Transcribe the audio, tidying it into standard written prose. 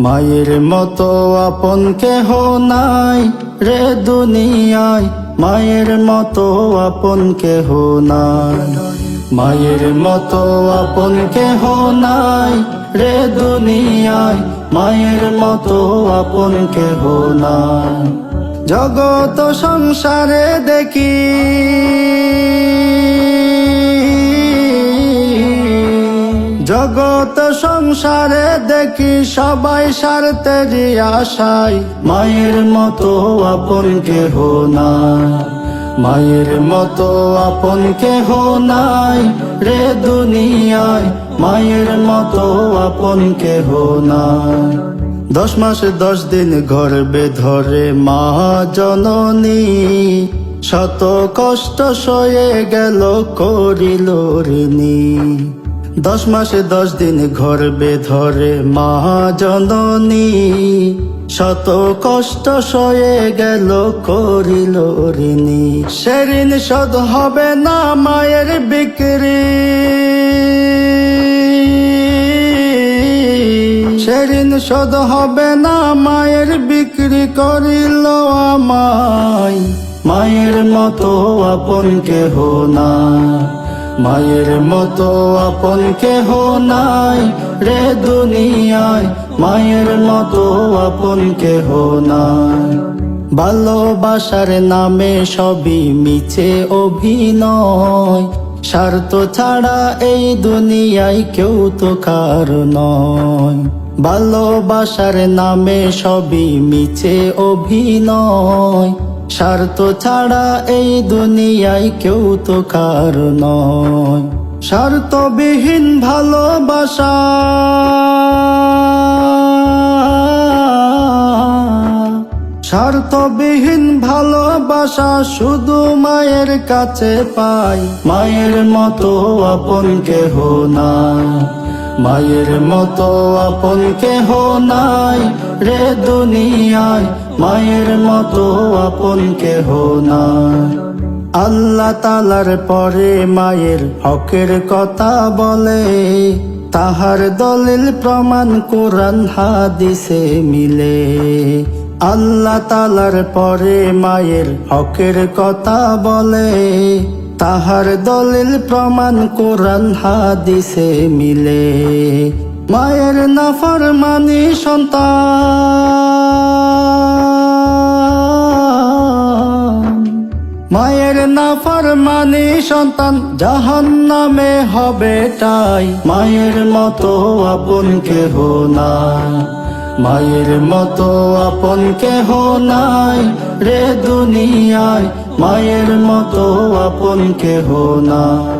মায়ের মতো আপন কেহ নাই রে দুনিয়ায়, মায়ের মতো আপন কেহ নাই। মায়ের মতো আপন কেহ নাই রে দুনিয়ায়, মায়ের মতো আপন কেহ নাই। জগত সংসারে দেখি জগত সংসারে দেখি সবাই স্বার্থেরই আশায়, মায়ের মতো আপন কেহ নাই। মায়ের মতো আপন কেহ নাই রে দুনিয়ায়, মায়ের মতো আপন কেহ নাই। 10 মাস 10 দিন গর্ভে ধরে মা জননী, শত কষ্ট সয়ে গেল করিল ঋণী। 10 মাস 10 দিন গর্ভে ধরে মা জননী, শত কষ্ট সয়ে গেল করিল ঋণী। সে ঋণ শোধ হবে না মায়ের বিক্রি, সে ঋণ শোধ হবে না মায়ের বিক্রি করিল আমায়। মায়ের মতো আপন কেহ নাই, মায়ের মতো আপন কেহ নাই রে দুনিয়ায়, মায়ের মতো আপন কেহ নাই। ভালোবাসার নামে সবই মিছে অভিনয়, স্বার্থ ছাড়া এই দুনিয়ায় কেউ তো কারো নয়। ভালোবাসার নামে সবই মিছে অভিনয়, স্বার্থ ছাড়া এই দুনিয়ায় কেউ তো কারো নয়। স্বার্থবিহীন ভালোবাসা স্বার্থবিহীন ভালোবাসা শুধু মায়ের কাছে পাই। মায়ের মতো আপন কেহ নাই, মায়ের মতো আপন কেহ নাই রে দুনিয়ায়, মায়ের মতো আপন কেহ নাই। আল্লাহ তাআলার পরে মায়ের হকের কথা বলে, তাহার দলিল প্রমাণ কোরআন হাদিসে মিলে। আল্লাহ তাআলার পরে মায়ের হকের কথা বলে, তাহার দলিল প্রমাণ কোরআন হাদিসে মিলে। মায়ের নাফরমানি সন্তান, মায়ের নাফরমানি সন্তান জাহান্নামে হবে ঠাই। মায়ের মতো আপন কেহ নাই, মায়ের মতো আপন কেহ নাই রে দুনিয়ায়, মায়ের মতো আপন কেহ নাই।